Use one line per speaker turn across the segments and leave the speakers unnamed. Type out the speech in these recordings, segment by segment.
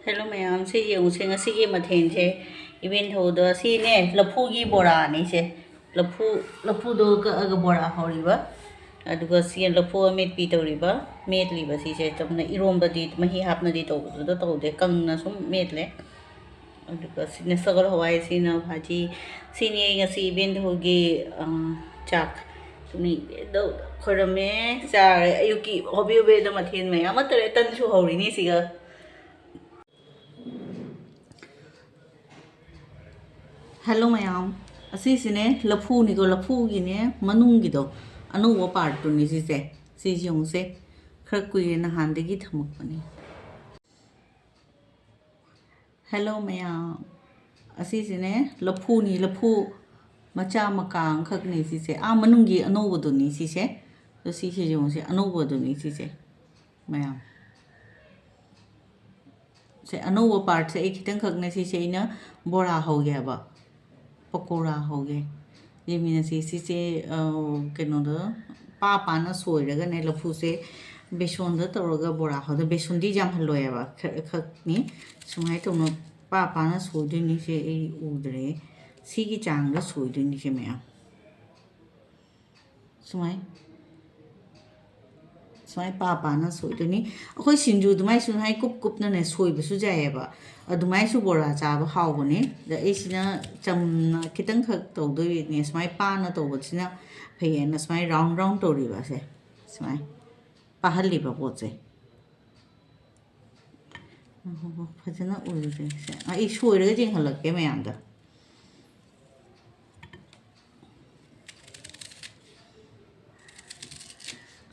Hello ma'am, si yung sing sige mathen che event ho do si ne lapu gi bora ni che lapu do ka bora ho ri ba aduga si lapu met pi to ri ba met li ba si che tam na irom ba di mahi hap na di to to de kang na sum met le aduga si ne sagal hawai si na bhaji si ni nga si event ho gi chak sumi do khorame cha ayuki hobi be da mathen me amatare tan su ho ri ni si ga Hello ma'am. Asisine lafu ni ko lafu gi ne manung gi do anu wo part tu ni si se si jong se khar kui na han de gi thamuk pani. Hello ma'am. Asisine lafu ni lafu macha makang khak ni si se a manung gi anu wo do ni si se so si jong se anu wo do ni si se ma'am. Se anu wo part se ek khitang khak ne si se ina bora ho gya ba. Pakora हो गए ये मीना से इसी से केनों पापा ना सोई रहा ने लफू से बेसन द तोरगा बोरा हो द बेसन दी जाम हलो है बा खनी सुमाई तो नो पापा ना सोई दे नी से उधरे सी की चांग द सोई दे नी से मैं सुमाई सुमाई पापा ना सोई दे नी अखोई सिंजू दुमाई सुमाई कुप कुप ना ने सोई बसु जाए बा अदुमाइसु बोरा चाब हावबने द एसिना चमना खितंग खक तौदोइ ने स्माइ पाना तौबसिना फैयेना स्माइ राउंड राउंड तौरिबा से स्माइ पाहलिबा पोचे फजना उरुदे से आ सोइरगा जिंहलके मयामदा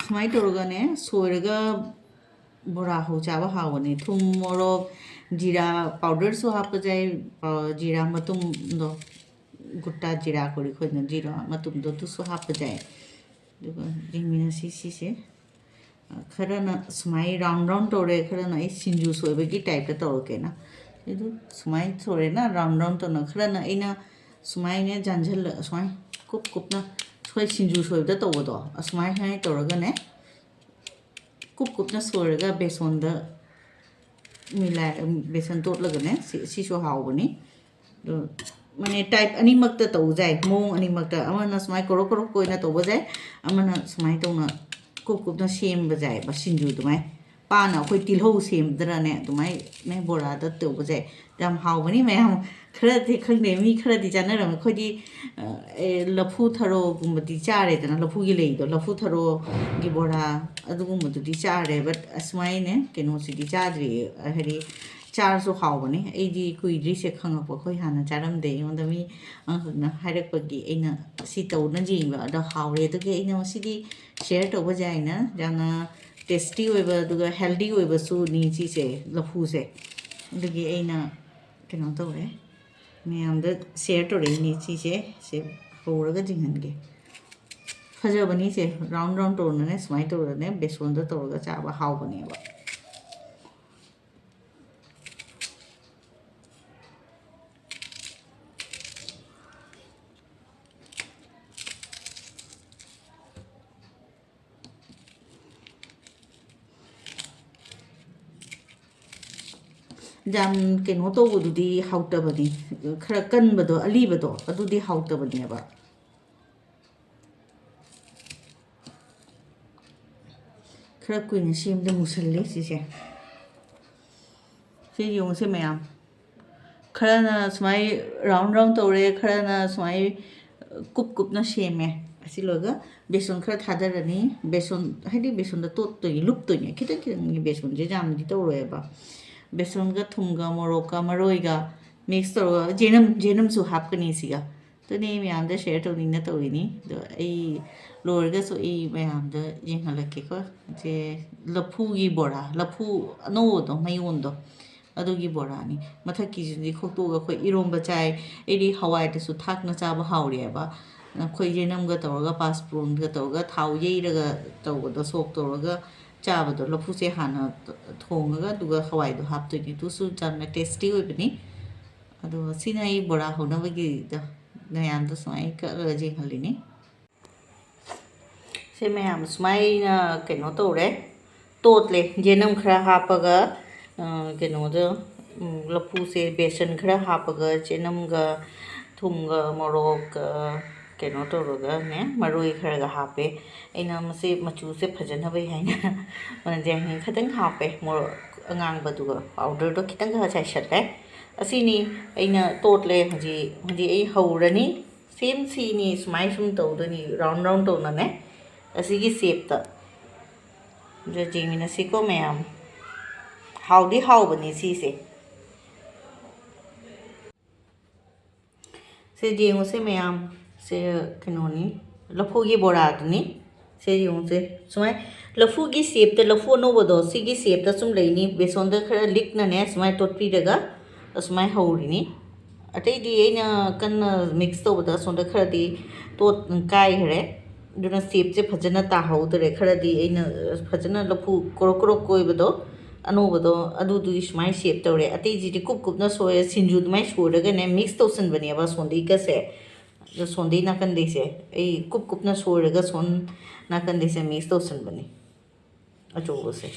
स्माइ तौरगाने सोइरगा बोरा हो चाब हावने थुम मोरक जीरा पाउडर सो हाप जाए जीरा मतुम दो गुट्टा जीरा कोरी खोजना जीरा मतुम दो तो सो हाप जाए जिमिना सी से खरना सुमाई राउंड राउंड तोड़े खरना ए सिंजू सोइबे की टाइप का तोड़के ना ये तो सुमाई तोड़े ना राउंड राउंड तो ना खरना इना सुमाई ने जानझल सुमाई कुप कुप ना सोई सिंजू सोइबे तो वो दो सुमाई है तोड़गा ने कुप कुप ना सोइरगा बेसन द मिला बेसन तोड़ लगने सीसो हावबनी माने टाइप अनिमक त तौ जाय मोंग अनिमक त अमना समाय करो करो कोइना तौब जाय अमना समाय तौना कुप कुप न सेम बजाय बा सिंजू दुमाय पाना अखोय तिलहौ सेमद्राने दुमाय ने बोरा द तौब जाय याम हावबनी मयाम खरदि खंगने मी खरदि जानरम खोदि लफु थरो गुमदि चारे दना लफु गी लेइदो लफु थरो गी बोरा अदुगुमदुदि चारे बट असमाय ने केनो सिदि चाद्रि हरि चार सो हावबनी एदि कुइद्रि से खंगप खोय हाना चारम दे योंदा मी अंगना हाइरकपगि एना सि तौना जिंबा अद हावरे दगे एना सिदि शेयर तौब जायना जाना टेस्टी ओइबा दुगा हेल्दी ओइबा सु नि ची से लफु से दगे एना केनो तौरे मैम शेयर तौरे नि ची से हौरगा जिंहनगे फजबनी से राउंड राउंड तौरने स्माइ तौरने बेसन द तौरगा चाबा हावबनेबा जाम केनो तौबदुदि हाउतबनी खरा कनबदो अलीबदो अदुदि हाउतबनेबा खरा कुइन सेमदे मुसल्ले सिसे से यों से मैम खराना स्माइ राउंड राउंड तौरे खराना स्माइ कुप कुप न सेमे असिलोगा बेसन खरा थादरनी बेसन हाइदि बेसन द तोत्तोय लुप्तोय खिता खिता बेसन जे जाम दि तौरोयबा बेसन का थुमगा मोरोका मरोइगा मिक्स तौरगा जेनम सु हापकनी सिगा तो ने मैम द शेयर तौनिंग न तौरिनी दो ए लोरगा सो ए मैम द जिंहलके को जे लफू गी बोरा लफू अनो दो मयोन दो अदुगी बोरानी मथकी जुदी खोक्तोगा खोय इरोंबा चाय एदी हवाई तसु थाकना चाबा हावरेबा खोय जेनमगा तौरगा पासप्रोनगा तौरगा थाव येरगा तौबदो सोक तौरगा चाबदो लफू से हाना थोंगगा दुगा हवाई दो हापतोनी तुसु जामना टेस्टी ओइबनी अदो सिना ई बोरा होनबगी द नयाम दो समाई का जिंहलिनी से मैम समाई ना केनो तौरे तोतले जेनम खरा हापगा केनो दो लफू से बेसन खरा हापगा चेनमगा थुमगा मोरक कनो तौरगा ने मरोई खरगा हापे अना मसे मचू से फजनबे है मनजे खतंग हापे मोरक अंगांगबदुगा पाउडर तो खितंग चाइसले असीनी अना तोटले हजी हजी हौरनी सेम सीनी सुमाय सुम तौदनी राउंड राउंड तौनने असीगी सेपता जो जेमिनसीको मैम हाउदी हाउबनी सीसे से जेंगो से मैम से कनोनी लफू की बोरादनी से जेंगो से सुमाय लफू की सेप ते लफू नोबदो सिगी सेप ता सुम लेनी बेसन दा खरा लिकना ने सुमाय तोटपीरगा सुमाय हौरिनी अतई दी एना कन मिक्स तौबदा सोंदा खरा दी तोट काय हरे दुना सेप से फजना ताहौदरे खरा दी एना फजना लफू कोरो कोरो कोइबदो अनोबदो अदुदु सुमाय सेप तौरे अतई जी कुप कुपना सोए सिंजु दुमाय सोरगा ने मिक्स तौसनबनेबा सोंदी गसे जो सोंदी नाकंदी से ए कुप कुपना सोरगा सोन नाकंदी से मिक्स तौसनबने अचोबो से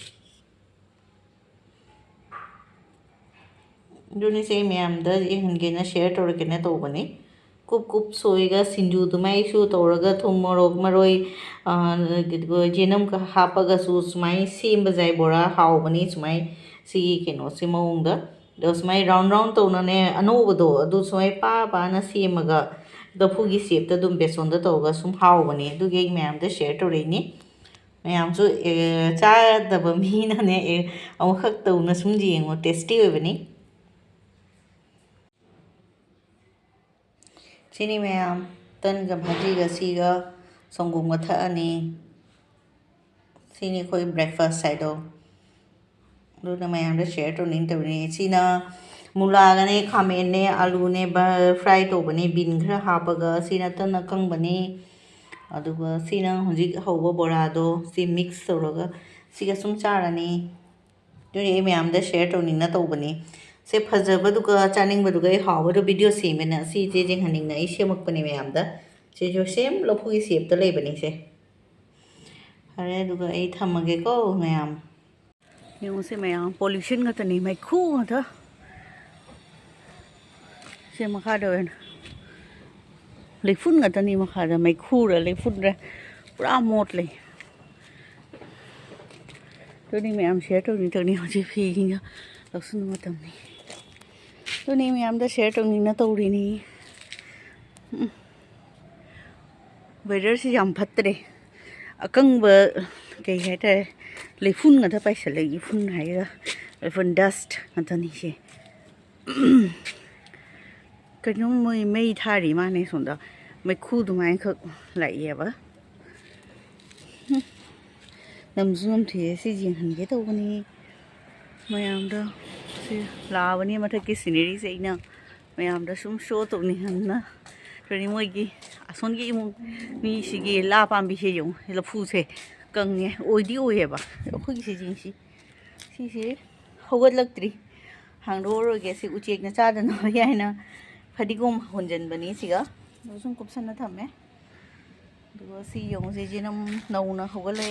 दुनी से मैम द यहनगेना शेयर तौरगेना तौबने कुप कुप सोएगा सिंजु दुमाय सु तौरगा थुम मोरक मरोई जेनम का हापगा सु सुमाय सेम जाय बोरा हावबनी सुमाय सी केनो से मौंग द सुमाय राउंड राउंड तौनने अनोबदो अदु सुमाय पा पाना सेमगा दफुगी सेप द दुम बेसन द तौगा सुम हावबनी दुगे मैम द शेयर तौरेनी मैम सु चादब मीनाने अमखक तौना सुम जेंगो टेस्टी ओइबनी सिनी मैम तनगा भाजीगा सीगा संगोंगा थअनी सिनी कोई ब्रेकफास्ट साइडो दुना मैम शेयर तौनिंग तौनी सिना मुलागने खामेने आलूने फ्राई तौबने बीन खरा हापगा सिना तना कंबनी अदुगा सिना हुजिक हौबा बोरादो सि मिक्स तौरगा सिगा सुम चारानी दुनी मैम शेयर तौनिंग तौबनी से फजबदुगा चानिंगबदुगा हावबदो वीडियो सेमेना सी जे जेंगहनिंगना ई सेमकपने मैम से जो सेम लफुगी सेप ता लेबनी से अरे दुगा ए थमगे को मैम यू से मैम पोल्यूशन गतनी मैखू था से मखादा लेफुन गतनी मखादा मैखूरा लेफुनरा पूरा मोटले तो मैम शेयर तौनी हजी फीगा लौसन मतमनी तो मैम शेयर तौनी तौरीनी वेदर से याम फत्तरे अकंब कई है लेफुन गता पाइसले इफुन है लेफुन डस्ट गतनी से कहीं मई थारी माने सोंदा मैखू दुमाय खक लाइएबा नमजु नमथे से जेंहनगे तौबनी मैम से लाबनी मथक की सीनरी से इना मैम सुम शो तौनी हन्ना तोनी मोगी असोनगी इमुंग मी सिगी ला पाम्बी से yung लफू से कंगे ओइदी ओइएबा अखोगी से जिंसी सिसे हौगतलक्तरी हांगदोरोगे से उचेकना चादना यायना फदिगोम होनजनबनी सिगा सुम कुपसना थमे दुगा सि yung से जिनम नौना हौगले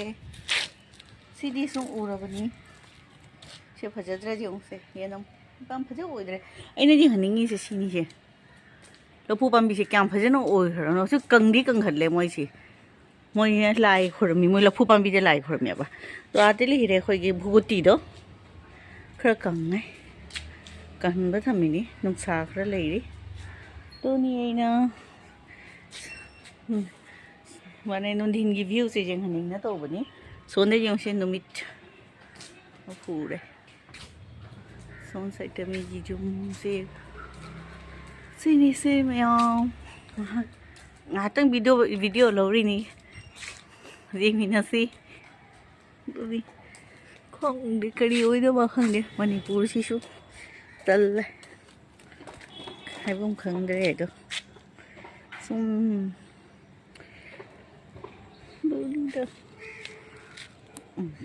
सिदी सुम उरबनी से फजद्रा yung से येनम पाम फजो ओइद्रे अइना जी हनिंगी से सिनी से लफू पाम्बी से क्या फजनो ओइखरनो सु कंगी कंखले मोइसी मोइ लाई खोरमी मोइ लफू पाम्बी जे लाई खोरमीबा तो आतेली हिरे खोइगे भुगुती दो खर कंगे कहनबा थमिनी नुक्सा खर लेरी तो नि आइना माने नुंदिनगी व्यू से जें हनिंगना तौबनी सोने जें से नुमित फूरे सोन साइड में जी जुम से सिनी से मैम ngahtang video lori जेंगिना से खोंदे करी ओइदो बा खंदे मणिपुर सिसु तल्ले हाइबम खंदरे दो सुम बुंदो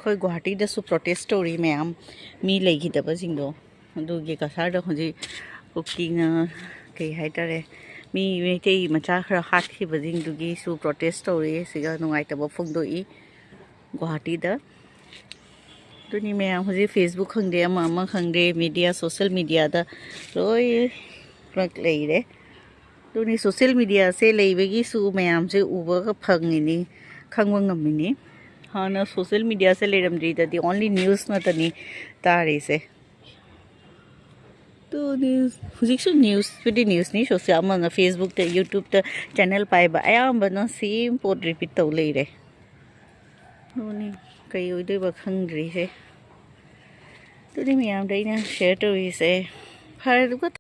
खोइ गुवाहाटी दसु प्रोटेस्ट स्टोरी मैम मी लेगिदबा जिंगदो दुगे कसार द खंजी कुकिंग कई हाइटारे मी मेते मचा खरा हाथखिबा जिंगदुगी सु प्रोटेस्ट स्टोरी सिगा नुंगाइतबा फोंदोई गुवाहाटी द तुनी मैं मुझे फेसबुक खंगदे अमा खंगदे मीडिया सोशल मीडिया दा लोई रख लेरे तुनी सोशल मीडिया से लेबेगी सु मैम से उबा फंगिनी खंगवा ngamiनी हाना सोशल मीडिया से लेरमद्री दी ओनली न्यूज़ नतनी तारे से तो न्यूज़ हुजिक्सु न्यूज़ नहीं सोशल अमा फेसबुक ते यूट्यूब ते चैनल पाइबा अयाम्बना सेम पोट रिपीट तौ लेरे होनी कई ओइदेबा खंगद्री से तुनी मैम दैना शेयर तौरिसे फरदुगा